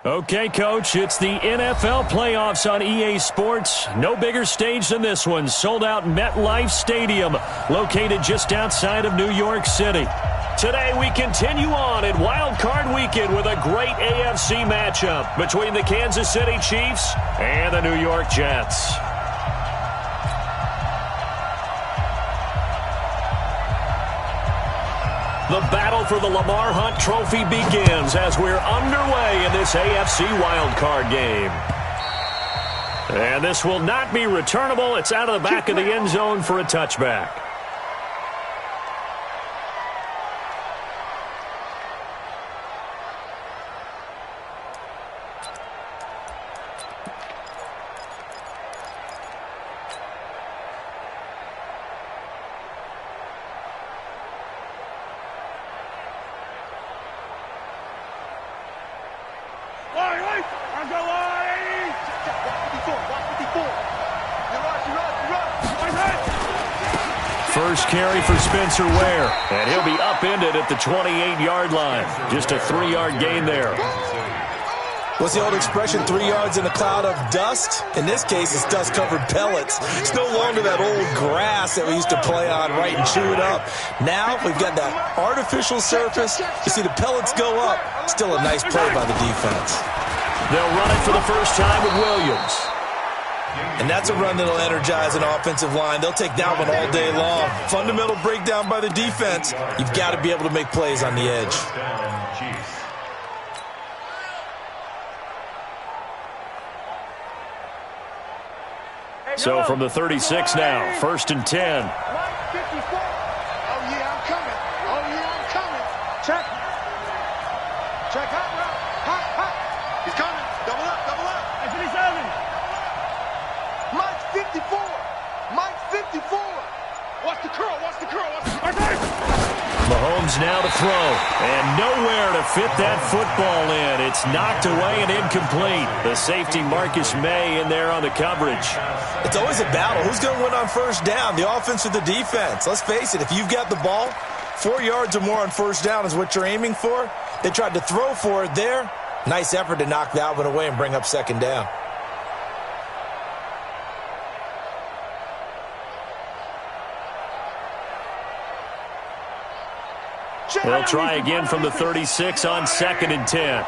Okay, Coach, it's the NFL playoffs on EA Sports. No bigger stage than this one. Sold out MetLife Stadium, located just outside of New York City. Today we continue on in Wild Card Weekend with a great AFC matchup between the Kansas City Chiefs and the New York Jets. The battle for the Lamar Hunt Trophy begins as we're underway in this AFC wildcard game. And this will not be returnable. It's out of the back of the end zone for a touchback. First carry for Spencer Ware, and he'll be upended at the 28-yard line. Just a 3-yard gain there. What's the old expression, 3 yards in a cloud of dust? In this case, it's dust-covered pellets. It's no longer that old grass that we used to play on, right, and chew it up. Now we've got that artificial surface. You see the pellets go up. Still a nice play by the defense. They'll run it for the first time with Williams. And that's a run that'll energize an offensive line. They'll take that one all day long. Fundamental breakdown by the defense. You've got to be able to make plays on the edge. So from the 36 now, 1st and 10. Oh, yeah, I'm coming. Oh, yeah, I'm coming. Check. Check hot route. Hot. He's coming. Double up. Hey, 57. Mike 54. Mike 54. Watch the curl. Mahomes now to throw, and nowhere to fit that football in. It's knocked away and incomplete. The safety Marcus May in there on the coverage. It's always a battle. Who's going to win on first down, the offense or the defense? Let's face it, if you've got the ball, 4 yards or more on first down is what you're aiming for. They tried to throw for it there. Nice effort to knock that one away and bring up second down. They'll try again from the 36 on 2nd and 10.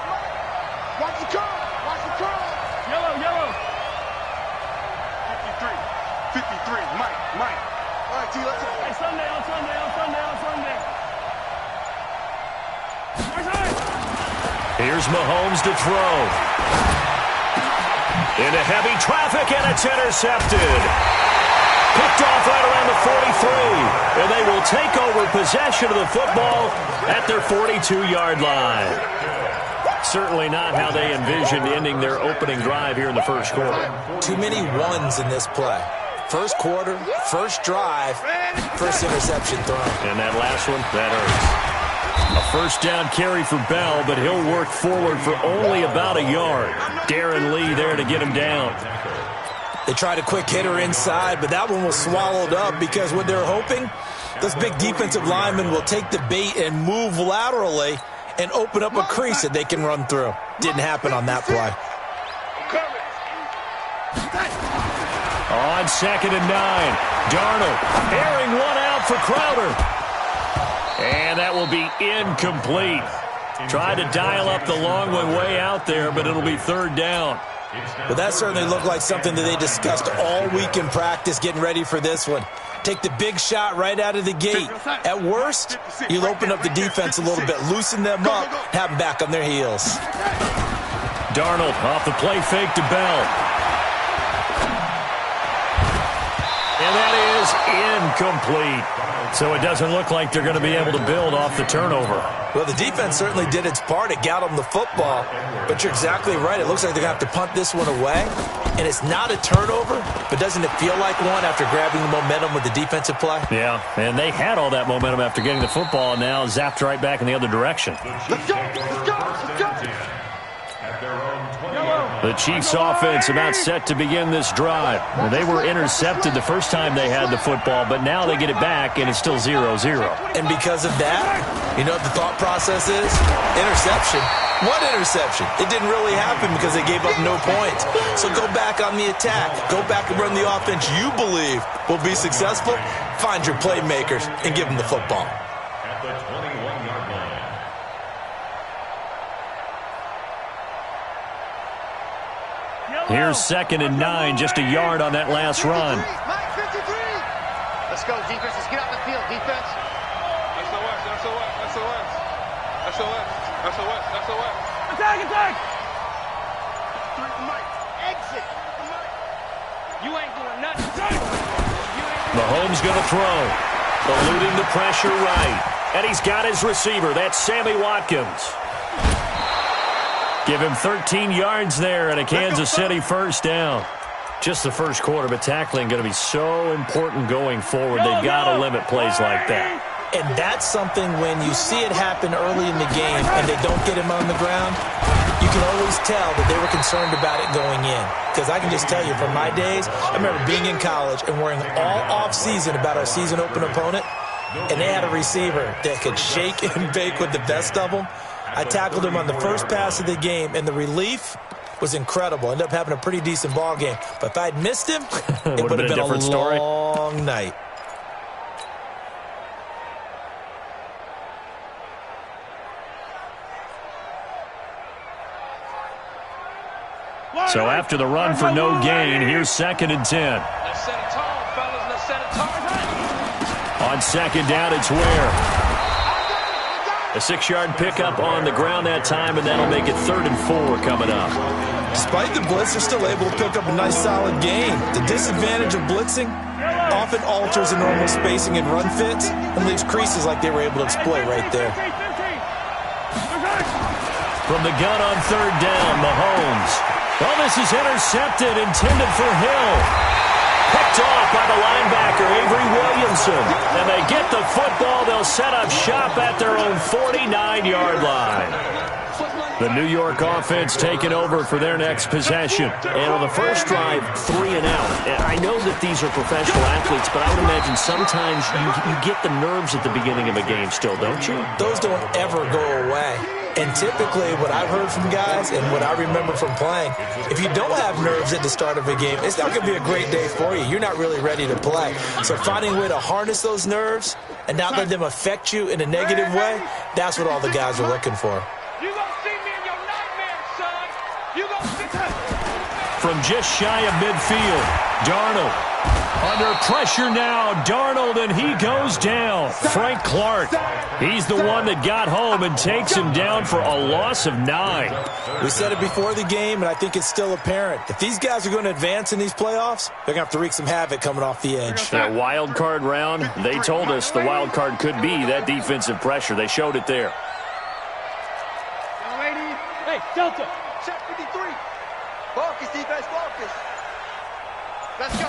Watch the curl. Yellow. 53. Mike. All right, T, let's go. Hey, Sunday. Here's Mahomes to throw. Into heavy traffic, and it's intercepted. Picked off right around the 43, and they will take over possession of the football at their 42-yard line. Certainly not how they envisioned ending their opening drive here in the first quarter. Too many ones in this play. First quarter, first drive, first interception thrown. And that last one, that hurts. A first down carry for Bell, but he'll work forward for only about a yard. Darren Lee there to get him down. They tried a quick hitter inside, but that one was swallowed up because what they're hoping, those big defensive linemen will take the bait and move laterally and open up a crease that they can run through. Didn't happen on that play. On 2nd and 9, Darnold airing one out for Crowder. And that will be incomplete. Tried to dial up the long one way out there, but it'll be 3rd down. Well, that certainly looked like something that they discussed all week in practice getting ready for this one. Take the big shot right out of the gate. At worst, you'll open up the defense a little bit, loosen them up, have them back on their heels. Darnold off the play fake to Bell. And that is incomplete. So it doesn't look like they're going to be able to build off the turnover. Well, the defense certainly did its part. It got them the football. But you're exactly right. It looks like they're going to have to punt this one away. And it's not a turnover, but doesn't it feel like one after grabbing the momentum with the defensive play? Yeah, and they had all that momentum after getting the football, and now zapped right back in the other direction. Let's go. The Chiefs offense about set to begin this drive. They were intercepted the first time they had the football, but now they get it back, and it's still 0-0. And because of that, you know what the thought process is? Interception. One interception. It didn't really happen because they gave up no points. So go back on the attack. Go back and run the offense you believe will be successful. Find your playmakers and give them the football. At the 21-yard line. Here's 2nd and 9, just a yard on that last run. Let's go, defense. Let's get out the field, defense. SOS, SOS, SOS. SOS, SOS, SOS. Attack, attack! Exit. You ain't doing nothing. Mahomes going to throw. Eluding the pressure right. And he's got his receiver. That's Sammy Watkins. Give him 13 yards there and a Kansas City first down. Just the first quarter, but tackling going to be so important going forward. They've got to limit plays like that. And that's something when you see it happen early in the game and they don't get him on the ground, you can always tell that they were concerned about it going in. Because I can just tell you from my days, I remember being in college and worrying all off-season about our season open opponent, and they had a receiver that could shake and bake with the best of them. I tackled him on the first pass of the game, and the relief was incredible. Ended up having a pretty decent ball game. But if I'd missed him, it would have been a different story. Long night. So after the run for no gain, here's 2nd and 10. Let's set it tall, fellas. Let's set it tall. On 2nd down, it's Ware. A 6-yard pickup on the ground that time, and that'll make it 3rd and 4 coming up. Despite the blitz, they're still able to pick up a nice solid gain. The disadvantage of blitzing often alters the normal spacing and run fits and leaves creases like they were able to exploit right there. From the gun on 3rd down, Mahomes. Well, this is intercepted, intended for Hill. Picked off by the linebacker, Avery Williamson. And they get the football. They'll set up shop at their own 49-yard line. The New York offense taking over for their next possession. And on the first drive, 3 and out. I know that these are professional athletes, but I would imagine sometimes you get the nerves at the beginning of a game still, don't you? Those don't ever go away. And typically what I've heard from guys and what I remember from playing, if you don't have nerves at the start of a game, it's not going to be a great day for you. You're not really ready to play. So finding a way to harness those nerves and not let them affect you in a negative way, that's what all the guys are looking for. You gonna see me in your nightmares, son. You gonna see me. From just shy of midfield, Darnold. Under pressure now, Darnold, and he goes down. Frank Clark, he's the one that got home and takes him down for a loss of 9. We said it before the game, and I think it's still apparent. If these guys are going to advance in these playoffs, they're going to have to wreak some havoc coming off the edge. That wild card round, they told us the wild card could be that defensive pressure. They showed it there. Hey, Delta, check 53. Focus, defense, focus. Let's go.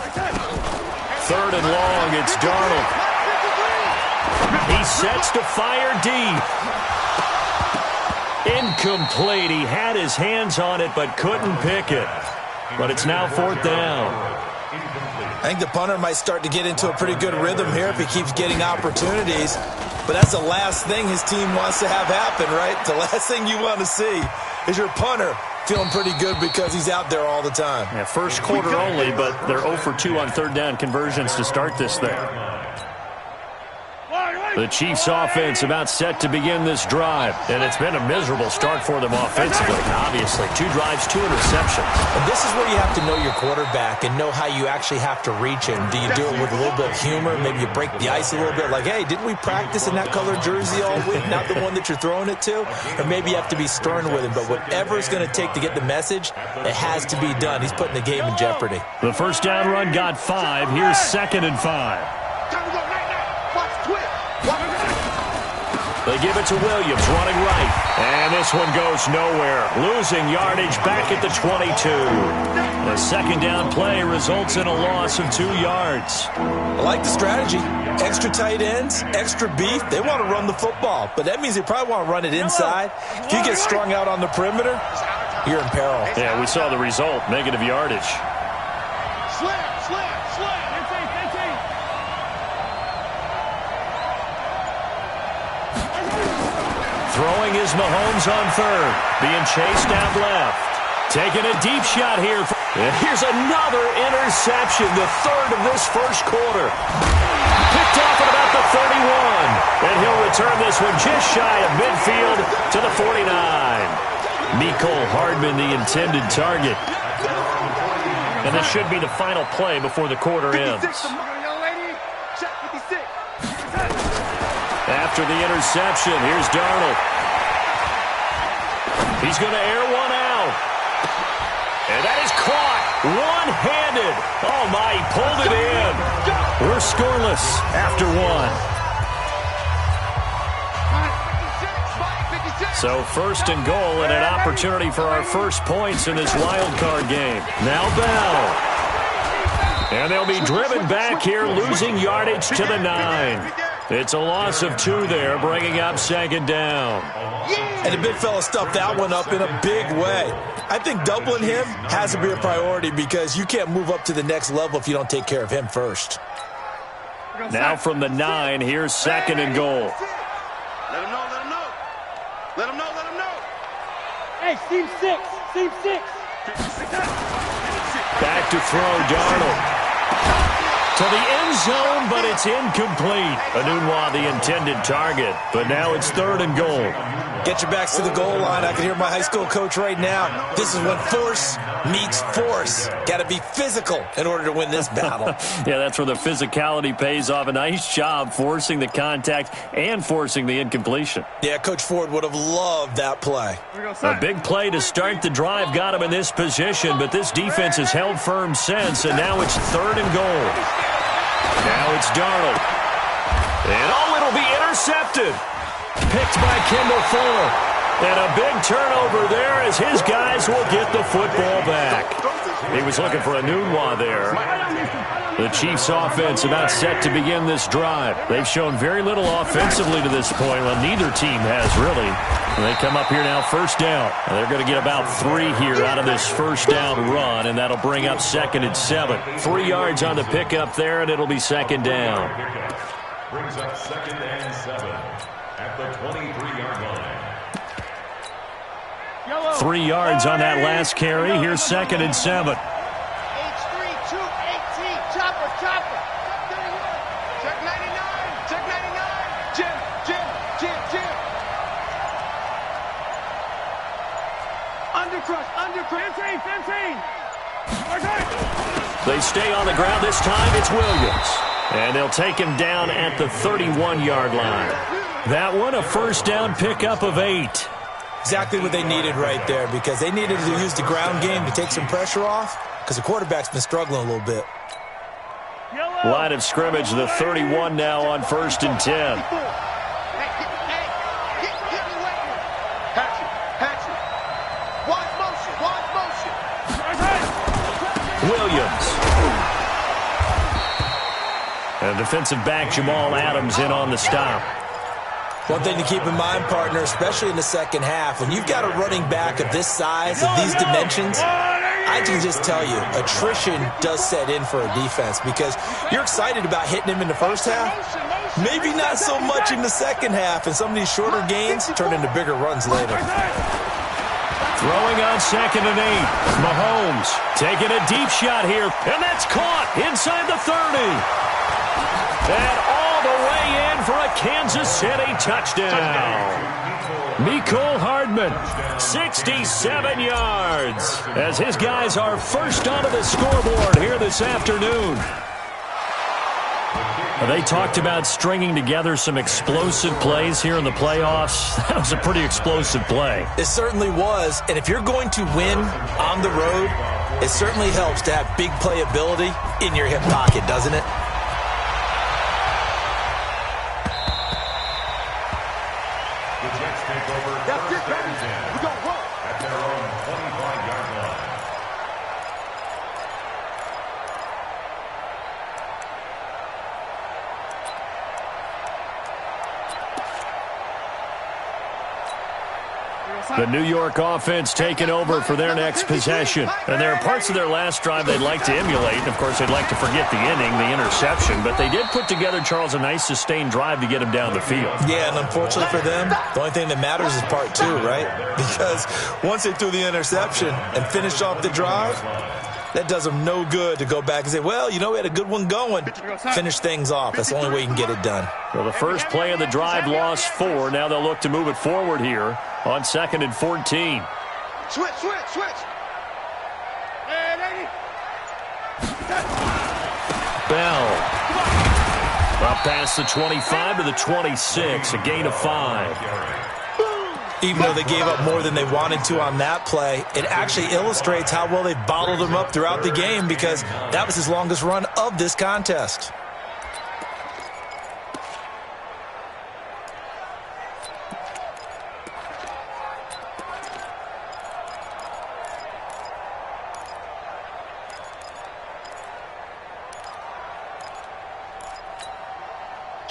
3rd and long, it's Darnold. He sets to fire deep. Incomplete. He had his hands on it but couldn't pick it. But it's now 4th down. I think the punter might start to get into a pretty good rhythm here if he keeps getting opportunities. But that's the last thing his team wants to have happen, right? The last thing you want to see is your punter feeling pretty good because he's out there all the time. Yeah, first quarter only, but they're 0 for 2 on 3rd down conversions to start this thing. The Chiefs offense about set to begin this drive, and it's been a miserable start for them offensively. Obviously, 2 drives, 2 interceptions. And this is where you have to know your quarterback and know how you actually have to reach him. Do you do it with a little bit of humor? Maybe you break the ice a little bit, like, hey, didn't we practice in that colored jersey all week, not the one that you're throwing it to? Or maybe you have to be stern with him, but whatever it's going to take to get the message, it has to be done. He's putting the game in jeopardy. The first down run got 5. Here's 2nd and 5. They give it to Williams, running right. And this one goes nowhere. Losing yardage back at the 22. The 2nd down play results in a loss of 2 yards. I like the strategy. Extra tight ends, extra beef. They want to run the football, but that means they probably want to run it inside. If you get strung out on the perimeter, you're in peril. Yeah, we saw the result, negative yardage. Slam, slam, slam. Throwing is Mahomes on third. Being chased out left. Taking a deep shot here. And here's another interception, the third of this first quarter. Picked off at about the 31. And he'll return this one just shy of midfield to the 49. Mecole Hardman, the intended target. And this should be the final play before the quarter ends. After the interception, here's Darnold. He's going to air one out. And that is caught one-handed. Oh, my, he pulled it in. We're scoreless after one. So first and goal and an opportunity for our first points in this wild card game. Now Bell. And they'll be driven back here, losing yardage to the 9. It's a loss of 2 there, bringing up second down. And the big fella stuffed that one up in a big way. I think doubling him has to be a priority because you can't move up to the next level if you don't take care of him first. Now from the 9, here's second and goal. Let him know, let him know. Let him know, let him know. Hey, Steve 6, Steve 6. Back to throw, Darnold. To the end zone, but it's incomplete. Enunwa, the intended target, but now it's third and goal. Get your backs to the goal line. I can hear my high school coach right now. This is when force meets force. Got to be physical in order to win this battle. Yeah, that's where the physicality pays off. A nice job forcing the contact and forcing the incompletion. Yeah, Coach Ford would have loved that play. A big play to start the drive got him in this position, but this defense has held firm since, and now it's third and goal. Now it's Darnold. And it'll be intercepted. Picked by Kendall Fuller. And a big turnover there as his guys will get the football back. He was looking for Enunwa there. The Chiefs' offense about set to begin this drive. They've shown very little offensively to this point. Well, neither team has really. And they come up here now first down. And they're going to get about 3 here out of this first down run, and that'll bring up second and 7. 3 yards on the pickup there, and it'll be second down. Brings up second and 7 at the 23-yard line. 3 yards on that last carry. Here's second and 7. H3, 218, chopper, chopper. Check 99, check 99. Jim, Jim, Jim, Jim. Undercrush, undercrush. 15. They stay on the ground this time. It's Williams. And they'll take him down at the 31-yard line. That one, a first down pickup of 8. Exactly what they needed right there because they needed to use the ground game to take some pressure off because the quarterback's been struggling a little bit. Line of scrimmage, the 31 now on first and 10. Williams. And defensive back Jamal Adams in on the stop. One thing to keep in mind, partner, especially in the second half, when you've got a running back of this size, of these dimensions, I can just tell you, attrition does set in for a defense because you're excited about hitting him in the first half. Maybe not so much in the second half, and some of these shorter gains turn into bigger runs later. Throwing on second and 8. Mahomes taking a deep shot here, and that's caught inside the 30. And all the way in for a Kansas City touchdown. Mecole Hardman, 67 yards, as his guys are first onto the scoreboard here this afternoon. They talked about stringing together some explosive plays here in the playoffs. That was a pretty explosive play. It certainly was, and if you're going to win on the road, it certainly helps to have big playability in your hip pocket, doesn't it? That's it, baby. We don't roll. At their own 25-yard line. The New York offense taking over for their next possession. And there are parts of their last drive they'd like to emulate. And, of course, they'd like to forget the inning, the interception. But they did put together, Charles, a nice sustained drive to get him down the field. Yeah, and unfortunately for them, the only thing that matters is part two, right? Because once they threw the interception and finished off the drive, that does them no good to go back and say, well, you know, we had a good one going. Finish things off. That's the only way you can get it done. Well, the first play of the drive lost 4. Now they'll look to move it forward here on 2nd and 14. Switch. Bell. Up past the 25 to the 26, a gain of 5. Even though they gave up more than they wanted to on that play, it actually illustrates how well they bottled him up throughout the game because that was his longest run of this contest.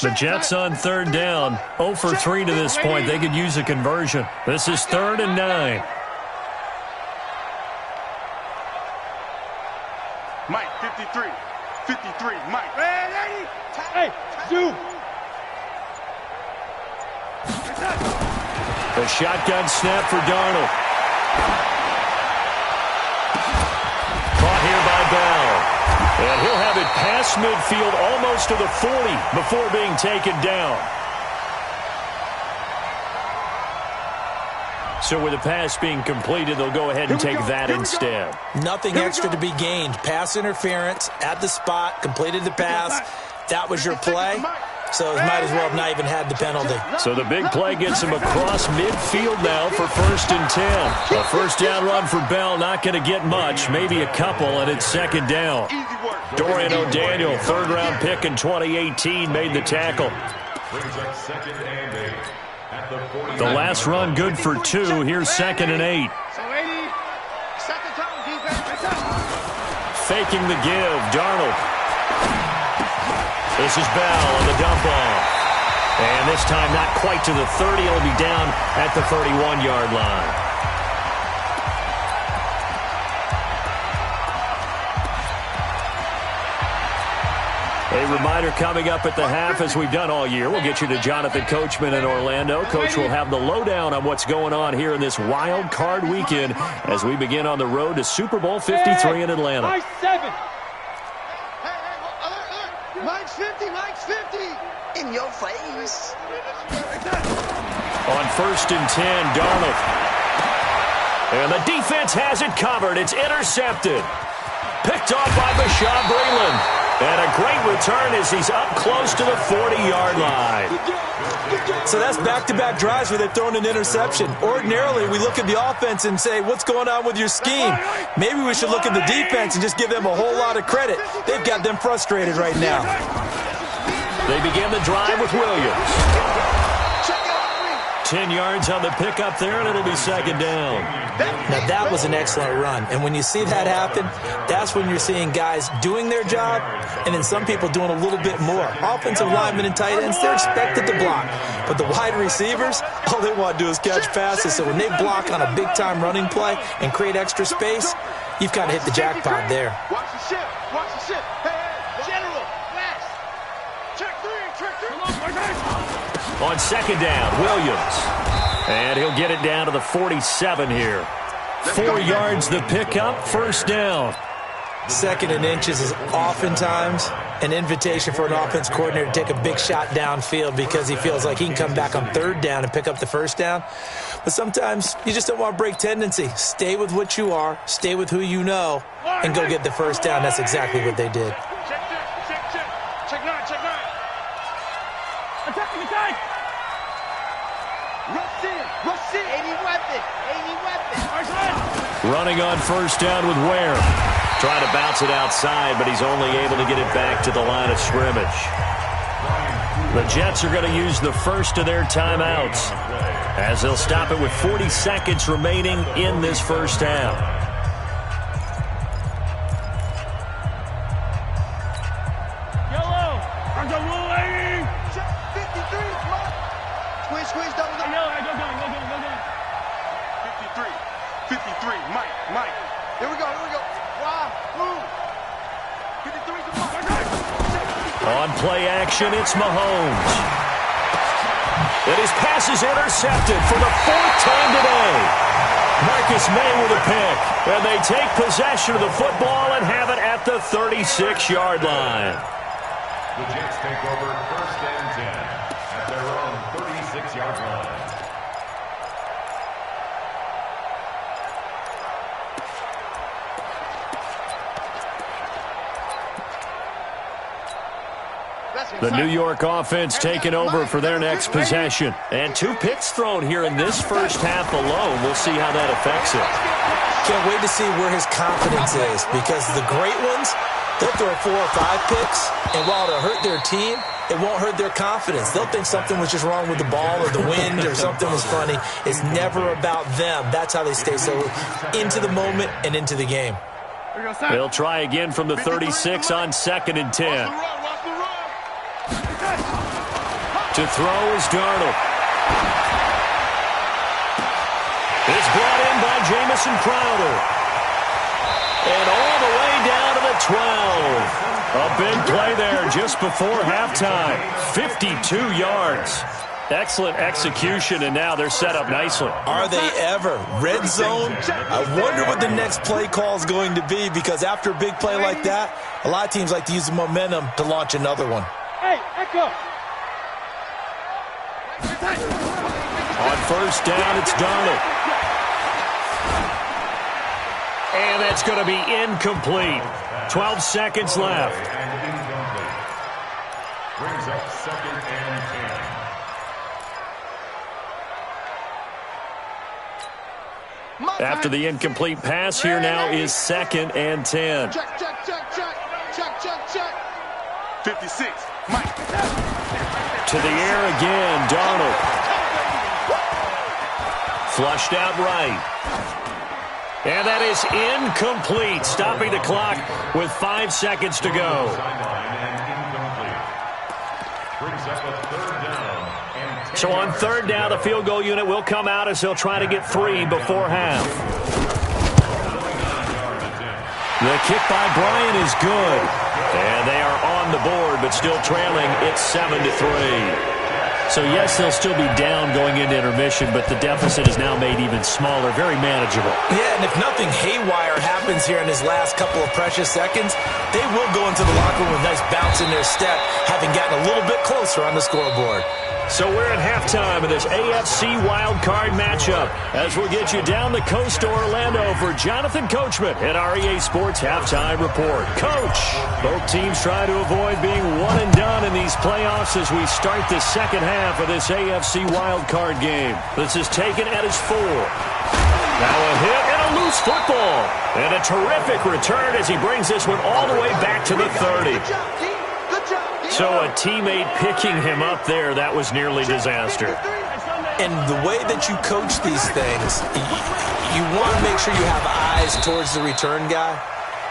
The Jets on 3rd down, 0 for 3 to this point. They could use a conversion. This is 3rd and 9. Mike, 53, Mike. Hey, Zoo. The shotgun snap for Darnold. Caught here by Bell. And he'll have it past midfield almost to the 40 before being taken down. So with the pass being completed, they'll go ahead and take that instead. Nothing extra to be gained. Pass interference at the spot, completed the pass. That was your play. So it might as well have not even had the penalty. So the big play gets him across midfield now for 1st and 10. A first down run for Bell, not going to get much, maybe a couple, and it's 2nd down. Dorian O'Daniel, 3rd-round pick in 2018, made the tackle. The last run good for 2. Here's 2nd and 8. Faking the give, Darnold. This is Bell on the dump off. And this time not quite to the 30. It'll be down at the 31-yard line. A reminder coming up at the half, as we've done all year. We'll get you to Jonathan Coachman in Orlando. Coach will have the lowdown on what's going on here in this wild card weekend as we begin on the road to Super Bowl 53 in Atlanta. Mike 7. Mike's 50. In your face. On 1st and 10, Darnold. And the defense has it covered. It's intercepted. Picked off by Bashaud Breeland. And a great return as he's up close to the 40-yard line. So that's back-to-back drives where they've thrown an interception. Ordinarily, we look at the offense and say, what's going on with your scheme? Maybe we should look at the defense and just give them a whole lot of credit. They've got them frustrated right now. They begin the drive with Williams. 10 yards on the pickup there, and it'll be 2nd down. Now, that was an excellent run. And when you see that happen, that's when you're seeing guys doing their job and then some people doing a little bit more. Offensive linemen and tight ends, they're expected to block. But the wide receivers, all they want to do is catch passes. So when they block on a big-time running play and create extra space, you've kind of hit the jackpot there. Watch the ship. Hey, General, flash. Check 3. On 2nd down, Williams. And he'll get it down to the 47 here. 4 yards the pickup, 1st down. 2nd and inches is oftentimes an invitation for an offense coordinator to take a big shot downfield because he feels like he can come back on 3rd down and pick up the 1st down. But sometimes you just don't want to break tendency. Stay with what you are, stay with who you know, and go get the 1st down. That's exactly what they did. Check 9. Attack. Rush in. 80 weapon. Running on 1st down with Ware. Trying to bounce it outside, but he's only able to get it back to the line of scrimmage. The Jets are going to use the first of their timeouts as they'll stop it with 40 seconds remaining in this first half. 53, Mike. Here we go. Wow, move. 53's a Mike. On play action, it's Mahomes. And his pass is intercepted for the 4th time today. Marcus May with a pick. And they take possession of the football and have it at the 36-yard line. The Jets take over 1st and 10 at their own 36-yard line. The New York offense taking over for their next possession. And 2 picks thrown here in this first half alone. We'll see how that affects it. Can't wait to see where his confidence is, because the great ones, they'll throw 4 or 5 picks, and while it'll hurt their team, it won't hurt their confidence. They'll think something was just wrong with the ball or the wind or something was funny. It's never about them. That's how they stay so into the moment and into the game. They'll try again from the 36 on 2nd and 10. To throw is Darnold. It's brought in by Jamison Crowder. And all the way down to the 12. A big play there just before halftime. 52 yards. Excellent execution, and now they're set up nicely. Are they ever? Red zone? I wonder what the next play call is going to be, because after a big play like that, a lot of teams like to use the momentum to launch another one. Hey, Echo. On 1st down, it's Darnold. And that's going to be incomplete. 12 seconds left. And incomplete. Brings up 2nd and 10. After the incomplete pass, here now is 2nd and 10. Check. 56, Mike. To the air again, Darnold. Flushed out right. And that is incomplete, stopping the clock with 5 seconds to go. Sideline and incomplete. Brings up a 3rd down. And So on 3rd down, the field goal unit will come out as they'll try to get 3 before half. The kick by Bryant is good. And they are on the board, but still trailing. It's 7-3. So, yes, they'll still be down going into intermission, but the deficit is now made even smaller, very manageable. Yeah, and if nothing haywire happens here in his last couple of precious seconds, they will go into the locker room with a nice bounce in their step, having gotten a little bit closer on the scoreboard. So we're at halftime of this AFC wildcard matchup as we'll get you down the coast to Orlando for Jonathan Coachman at our EA Sports Halftime Report. Coach, both teams try to avoid being one and done in these playoffs as we start the second half of this AFC wildcard game. This is taken at his 4. Now a hit and a loose football. And a terrific return as he brings this one all the way back to the 30. So a teammate picking him up there, that was nearly disaster. And the way that you coach these things, you want to make sure you have eyes towards the return guy,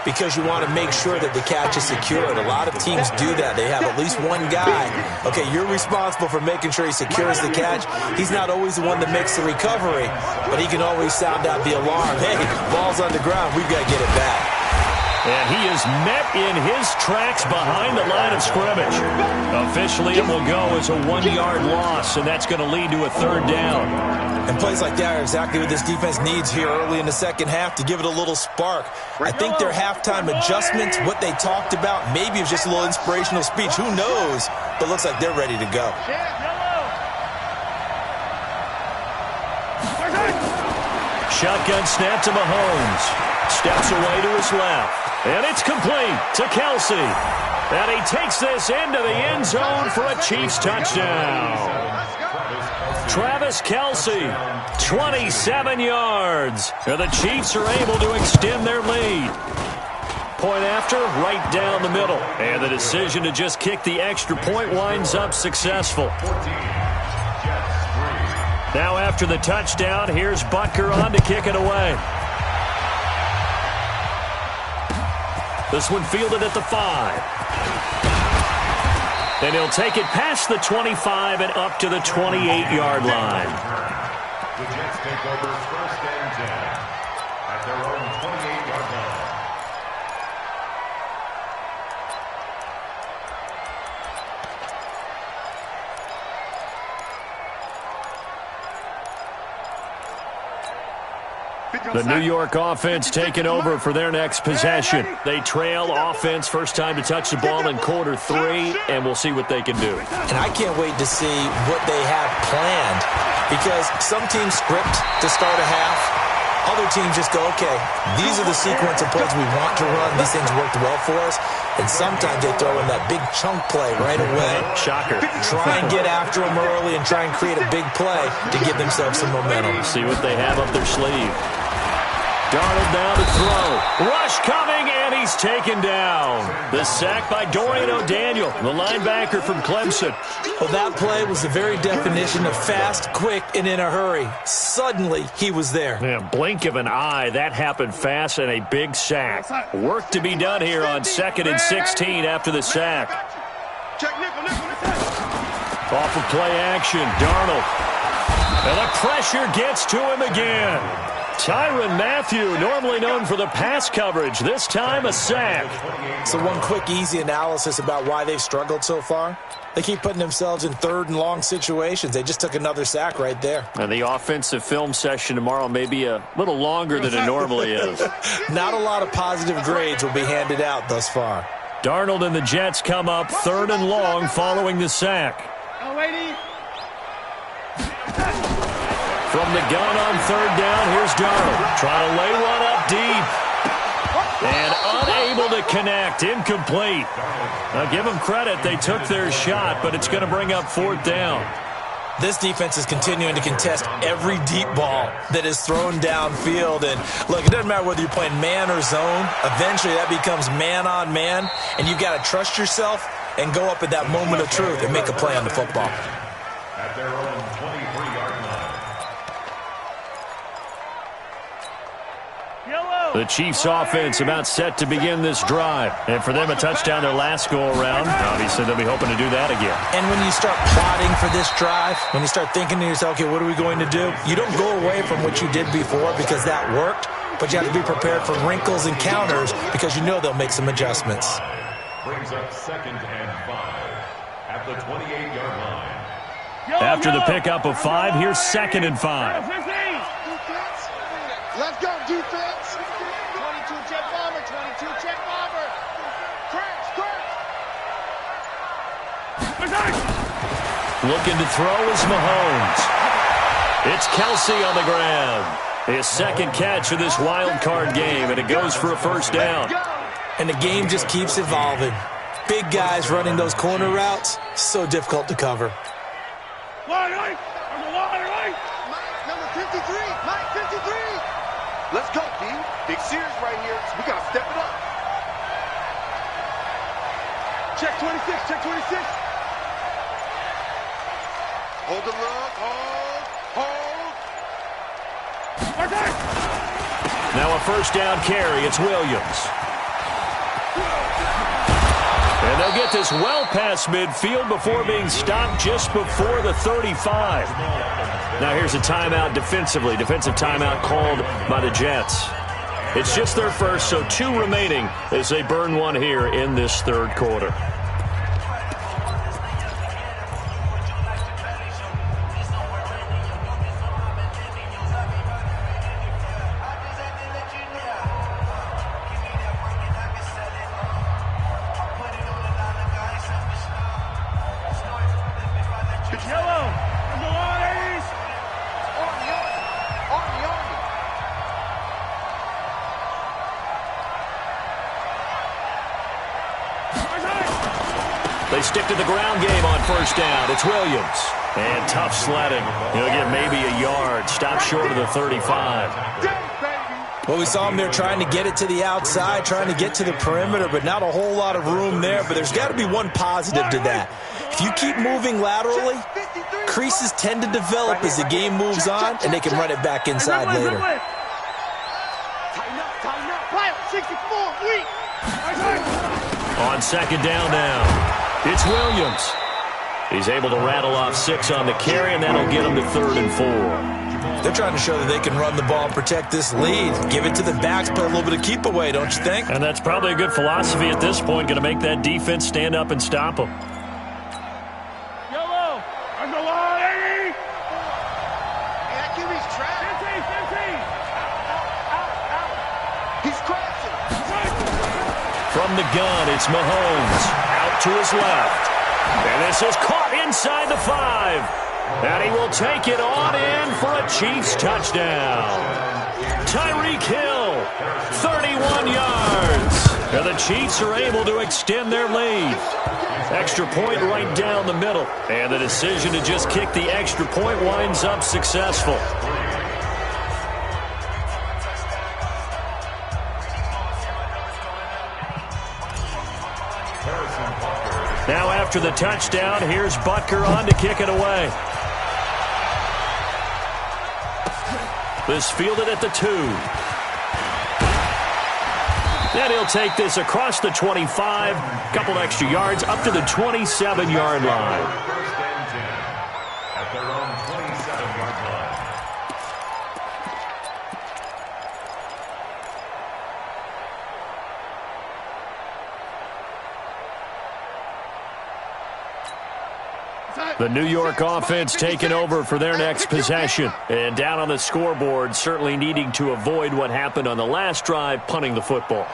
because you want to make sure that the catch is secured. A lot of teams do that. They have at least one guy. Okay, you're responsible for making sure he secures the catch. He's not always the one that makes the recovery, but he can always sound out the alarm. Hey, ball's on the ground. We've got to get it back. And he is met in his tracks behind the line of scrimmage. Officially, it will go as a 1-yard loss, and that's going to lead to a 3rd down. And plays like that are exactly what this defense needs here early in the second half to give it a little spark. I think their halftime adjustments, what they talked about, maybe it was just a little inspirational speech. Who knows? But looks like they're ready to go. Shotgun snap to Mahomes. Steps away to his left. And it's complete to Kelsey. And he takes this into the end zone for a Chiefs touchdown. Travis Kelsey, 27 yards. And the Chiefs are able to extend their lead. Point after, right down the middle. And the decision to just kick the extra point winds up successful. Now after the touchdown, here's Butker on to kick it away. This one fielded at the 5. And he'll take it past the 25 and up to the 28-yard line. The Jets take over 1st and 10. The New York offense taking over for their next possession. They trail offense first time to touch the ball in quarter 3, and we'll see what they can do. And I can't wait to see what they have planned, because some teams script to start a half. Other teams just go, okay, these are the sequence of plays we want to run. These things worked well for us. And sometimes they throw in that big chunk play right away. Shocker. Try and get after them early and try and create a big play to give themselves some momentum. See what they have up their sleeve. Darnold down to throw. Rush coming, and he's taken down. The sack by Dorian O'Daniel, the linebacker from Clemson. Well, that play was the very definition of fast, quick, and in a hurry. Suddenly, he was there. Man, blink of an eye, that happened fast, and a big sack. Work to be done here on 2nd and 16 after the sack. Off of play action, Darnold. And the pressure gets to him again. Tyrann Mathieu, normally known for the pass coverage, this time a sack. So one quick, easy analysis about why they've struggled so far. They keep putting themselves in 3rd and long situations. They just took another sack right there. And the offensive film session tomorrow may be a little longer than it normally is. Not a lot of positive grades will be handed out thus far. Darnold and the Jets come up 3rd and long following the sack. From the gun on 3rd down, here's Darnold. Trying to lay one up deep. And unable to connect. Incomplete. Now give them credit. They took their shot, but it's going to bring up 4th down. This defense is continuing to contest every deep ball that is thrown downfield. And, look, it doesn't matter whether you're playing man or zone. Eventually, that becomes man on man. And you've got to trust yourself and go up at that moment of truth and make a play on the football. At their own 23-yard line. The Chiefs offense about set to begin this drive. And for them, a touchdown their last go-around. Obviously, they'll be hoping to do that again. And when you start plotting for this drive, when you start thinking to yourself, okay, what are we going to do? You don't go away from what you did before because that worked, but you have to be prepared for wrinkles and counters because you know they'll make some adjustments. Brings up 2nd and 5 at the 28-yard line. After the pickup of 5, here's 2nd and 5. Let's go, defense. 22 check bomber, 22 check bomber. Crash. Looking to throw is Mahomes. It's Kelsey on the ground. His 2nd catch of this wild card game, and it goes for a 1st down. And the game just keeps evolving. Big guys running those corner routes, so difficult to cover. Right. Number 53, Mike 53. Let's go, D. Big series right here. So we got to step it up. Check 26, check 26. Hold the look, hold. Now a 1st down carry. It's Williams. And they'll get this well past midfield before being stopped just before the 35. Now here's a timeout defensively. Defensive timeout called by the Jets. It's just their first, so 2 remaining as they burn one here in this 3rd quarter. They stick to the ground game on 1st down. It's Williams. And tough sledding. He'll get maybe a yard. Stop short of the 35. Well, we saw him there trying to get it to the outside, trying to get to the perimeter, but not a whole lot of room there. But there's got to be one positive to that. If you keep moving laterally, creases tend to develop as the game moves on, and they can run it back inside later. Tighten up. 64, weak. On 2nd down now, it's Williams. He's able to rattle off 6 on the carry, and that'll get him to 3rd and 4. They're trying to show that they can run the ball and protect this lead. Give it to the backs, play a little bit of keep away, don't you think? And that's probably a good philosophy at this point, going to make that defense stand up and stop them. Yellow. On the line. Hey, that QB's trapped. From the gun, it's Mahomes. Out to his left. And this is caught inside the 5. And he will take it on in for a Chiefs touchdown. Tyreek Hill, 31 yards. And the Chiefs are able to extend their lead. Extra point right down the middle. And the decision to just kick the extra point winds up successful. Now after the touchdown, here's Butker on to kick it away. This fielded at the 2. And he'll take this across the 25, couple extra yards, up to the 27-yard line. First and 10 at their own 27-yard line. The New York offense taking over for their next possession. And down on the scoreboard, certainly needing to avoid what happened on the last drive, punting the football.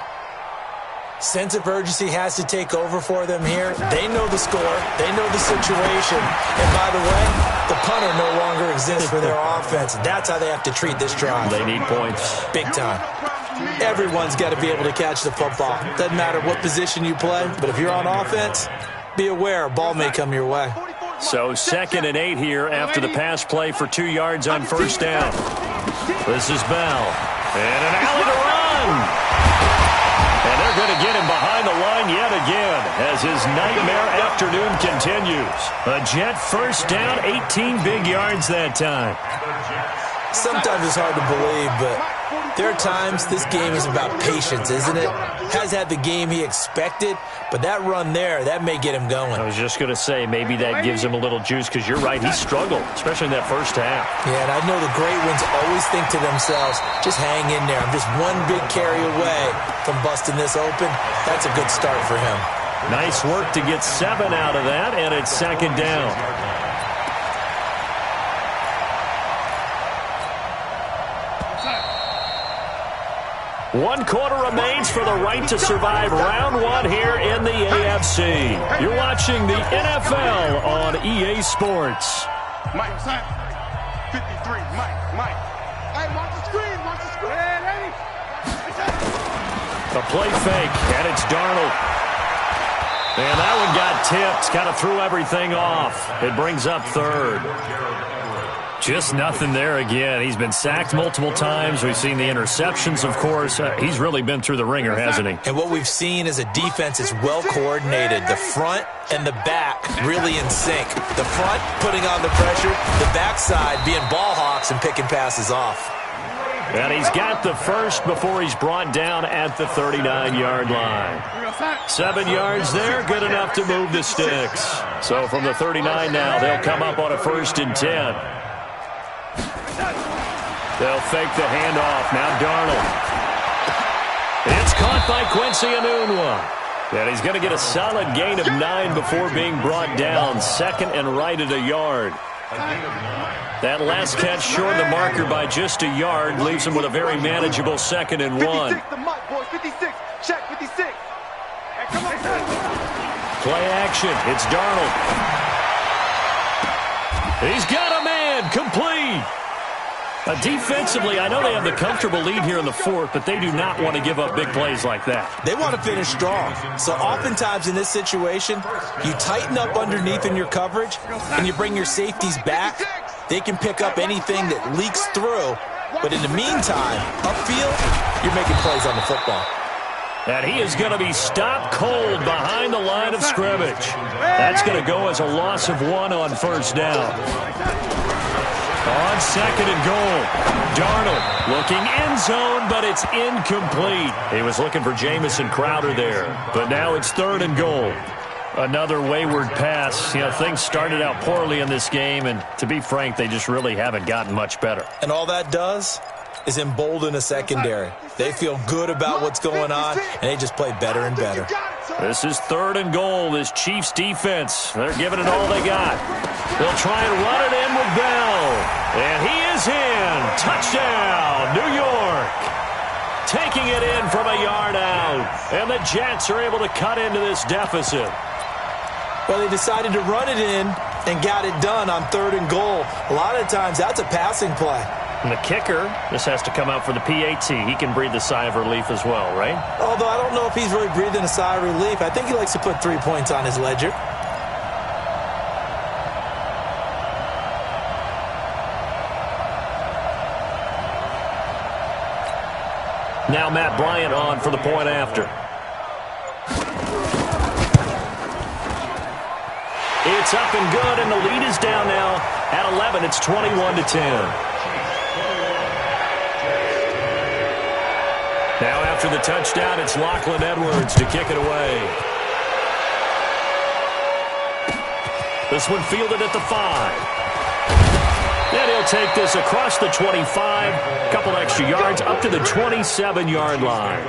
Sense of urgency has to take over for them here. They know the score. They know the situation. And by the way, the punter no longer exists for their offense. That's how they have to treat this drive. They need points. Big time. Everyone's got to be able to catch the football. Doesn't matter what position you play, but if you're on offense, be aware a ball may come your way. So 2nd and 8 here after the pass play for 2 yards on first down. This is Bell. And an alley to run. And they're going to get him behind the line yet again as his nightmare afternoon continues. A Jet first down, 18 big yards that time. Sometimes it's hard to believe, but there are times this game is about patience, isn't it? Has had the game he expected, but that run there, that may get him going. I was just going to say, maybe that gives him a little juice, because you're right, he struggled, especially in that first half. Yeah, and I know the great ones always think to themselves, just hang in there. I'm just one big carry away from busting this open. That's a good start for him. Nice work to get 7 out of that, and it's 2nd down. One quarter remains for the right to survive round 1 here in the AFC. You're watching the NFL on EA Sports. Mike, 53, Mike. Hey, watch the screen, Hey, A play fake, and it's Darnold. And that one got tipped, kind of threw everything off. It brings up 3rd. Just nothing there again. He's been sacked multiple times. We've seen the interceptions, of course. He's really been through the ringer, hasn't he? And what we've seen is a defense is well coordinated. The front and the back really in sync. The front putting on the pressure, the backside being ball hawks and picking passes off. And he's got the first before he's brought down at the 39-yard line. 7 yards there, good enough to move the sticks. So from the 39 now, they'll come up on a 1st and 10. They'll fake the handoff. Now Darnold. It's caught by Quincy Enunwa. And he's going to get a solid gain of 9 before being brought down. 2nd and right at a yard. That last catch short of the marker by just a yard leaves him with a very manageable 2nd and 1. 56, check 56. Play action. It's Darnold. He's got a man. Complete. Defensively, I know they have the comfortable lead here in the 4th, but they do not want to give up big plays like that. They want to finish strong. So oftentimes in this situation, you tighten up underneath in your coverage, and you bring your safeties back. They can pick up anything that leaks through. But in the meantime, upfield, you're making plays on the football. And he is going to be stopped cold behind the line of scrimmage. That's going to go as a loss of 1 on first down. On 2nd and goal, Darnold looking end zone, but it's incomplete. He was looking for Jamison Crowder there, but now it's 3rd and goal. Another wayward pass. You know, things started out poorly in this game, and to be frank, they just really haven't gotten much better. And all that does is embolden a secondary. They feel good about what's going on, and they just play better and better. This is 3rd and goal. This Chiefs defense, they're giving it all they got. They'll try and run it in with Bell. And he is in. Touchdown, New York. taking it in from a yard out. And the Jets are able to cut into this deficit. Well, they decided to run it in and got it done on 3rd and goal. A lot of times, that's a passing play. And the kicker, this has to come out for the PAT. He can breathe a sigh of relief as well, right? Although I don't know if he's really breathing a sigh of relief. I think he likes to put 3 points on his ledger. Now Matt Bryant on for the point after. It's up and good, and the lead is down now at 11. It's 21-10. Now after the touchdown, it's Lachlan Edwards to kick it away. This one fielded at the 5. And he'll take this across the 25, a couple extra yards, up to the 27-yard line.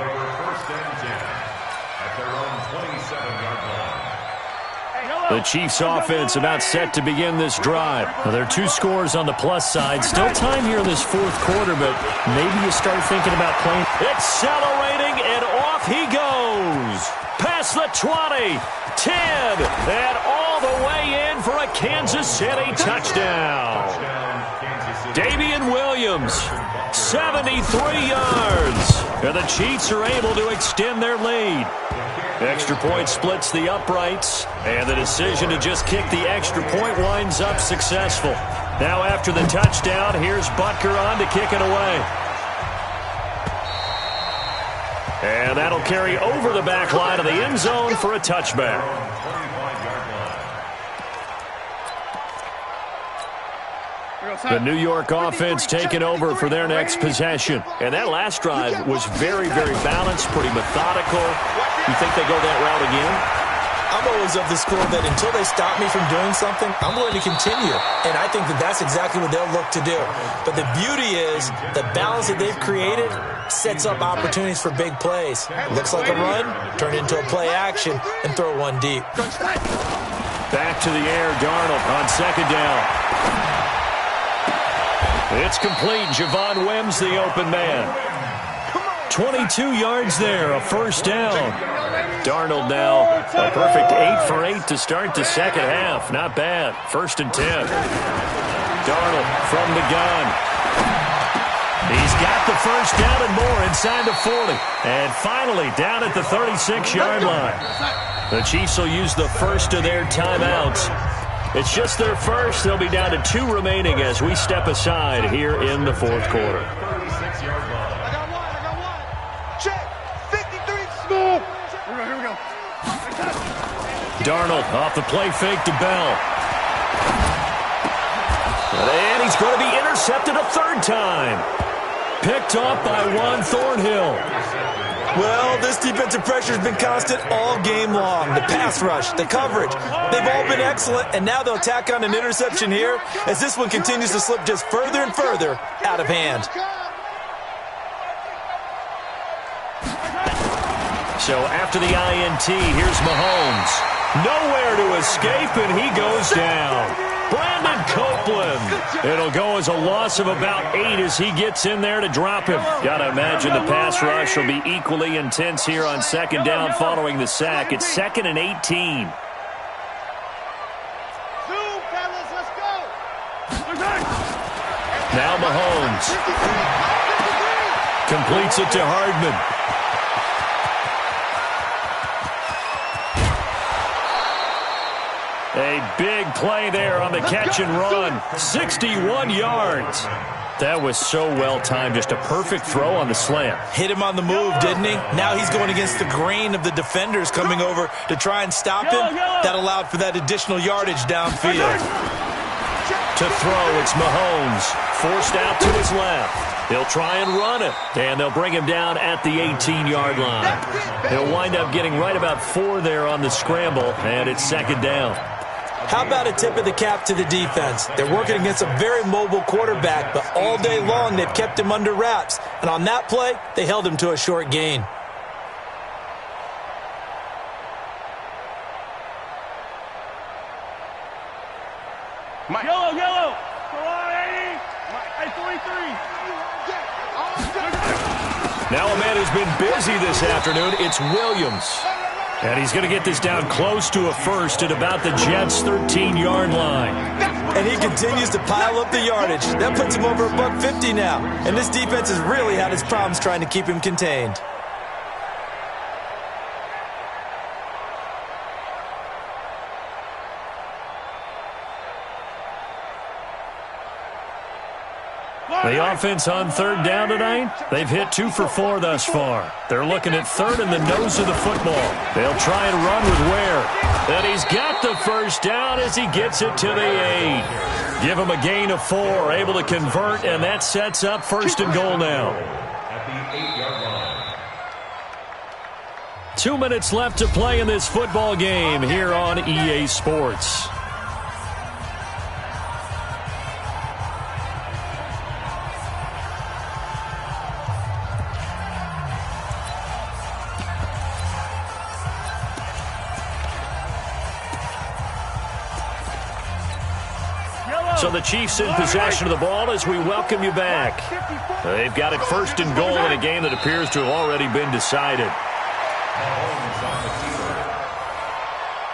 The Chiefs' offense about set to begin this drive. Well, there are 2 scores on the plus side. Still time here in this 4th quarter, but maybe you start thinking about playing. Accelerating, and off he goes. Past the 20, 10, and all the way in for a Kansas City touchdown. Damian Williams, 73 yards. And the Chiefs are able to extend their lead. Extra point splits the uprights, and the decision to just kick the extra point winds up successful. Now after the touchdown, here's Butker on to kick it away. And that'll carry over the back line of the end zone for a touchback. The New York offense taking over for their next possession. And that last drive was very, very balanced, pretty methodical. You think they go that route again? I'm always of the school that until they stop me from doing something, I'm going to continue. And I think that that's exactly what they'll look to do. But the beauty is the balance that they've created sets up opportunities for big plays. Looks like a run, turn it into a play action, and throw one deep. Back to the air, Darnold on 2nd down. It's complete. Javon Wims, the open man. 22 yards there, a 1st down. Darnold now a perfect 8 for 8 to start the 2nd half. Not bad. 1st and 10. Darnold from the gun. He's got the 1st down and more inside the 40. And finally down at the 36-yard line. The Chiefs will use the first of their timeouts. It's just their first. They'll be down to 2 remaining as we step aside here in the 4th quarter. I got one. Check. 53. Smooth. Here we go. Darnold off the play fake to Bell. And he's going to be intercepted a 3rd time. Picked off by Juan Thornhill. Well, this defensive pressure has been constant all game long. The pass rush, the coverage, they've all been excellent, and now they'll tack on an interception here as this one continues to slip just further and further out of hand. So after the INT, here's Mahomes. Nowhere to escape, and he goes down. Brandon Copeland. It'll go as a loss of about 8 as he gets in there to drop him. Got to imagine the pass rush will be equally intense here on 2nd down following the sack. It's 2nd and 18. Now Mahomes completes it to Hardman. A big play there on the catch and run. 61 yards. That was so well timed. Just a perfect throw on the slant. Hit him on the move, didn't he? Now he's going against the grain of the defenders coming over to try and stop him. That allowed for that additional yardage downfield. To throw, it's Mahomes. Forced out to his left. He'll try and run it. And they'll bring him down at the 18-yard line. He'll wind up getting right about 4 there on the scramble. And it's 2nd down. How about a tip of the cap to the defense? They're working against a very mobile quarterback, but all day long they've kept him under wraps. And on that play, they held him to a short gain. Mike. Yellow. Come on, 80. Hey, 43. Now a man who's been busy this afternoon, it's Williams. And he's going to get this down close to a first at about the Jets' 13-yard line. And he continues to pile up the yardage. That puts him over $150 now. And this defense has really had its problems trying to keep him contained. The offense on third down tonight, they've hit 2 for 4 thus far. They're looking at third in the nose of the football. They'll try and run with Ware. And he's got the first down as he gets it to the 8. Give him a gain of 4, able to convert, and that sets up first and goal now. At the 8-yard line. 2 minutes left to play in this football game here on EA Sports. So the Chiefs in possession of the ball as we welcome you back. They've got it first and goal in a game that appears to have already been decided.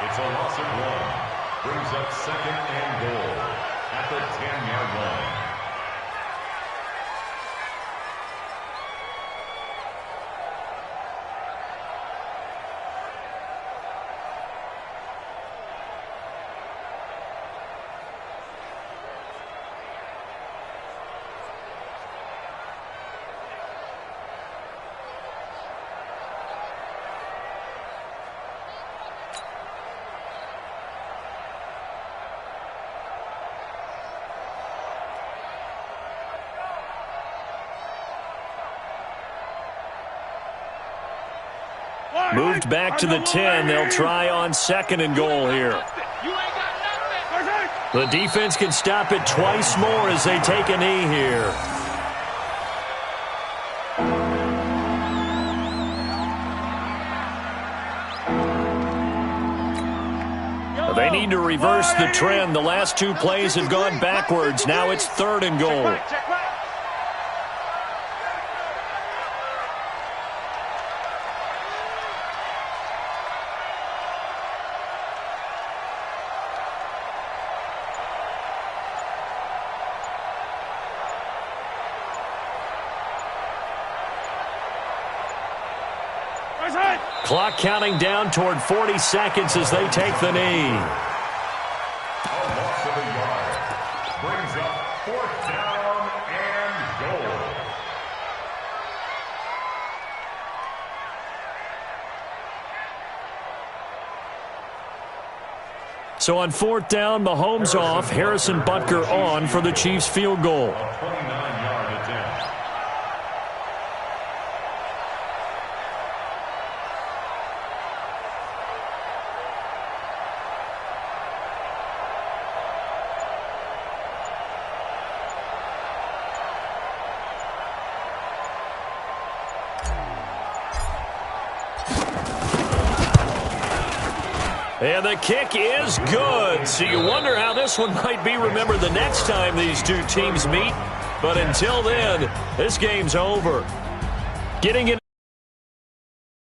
It's a loss of 1. Brings up second and goal at the 10-yard line. Moved back to the 10. They'll try on second and goal here. The defense can stop it twice more as they take a knee here. They need to reverse the trend. The last 2 plays have gone backwards. Now it's third and goal. Clock counting down toward 40 seconds as they take the knee. A loss of a yard. Brings up 4th down and goal. So on 4th down, Mahomes off, Harrison Butker on for the Chiefs field goal. A 29-yard attempt. And the kick is good. So you wonder how this one might be remembered the next time these 2 teams meet. But until then, this game's over. Getting it.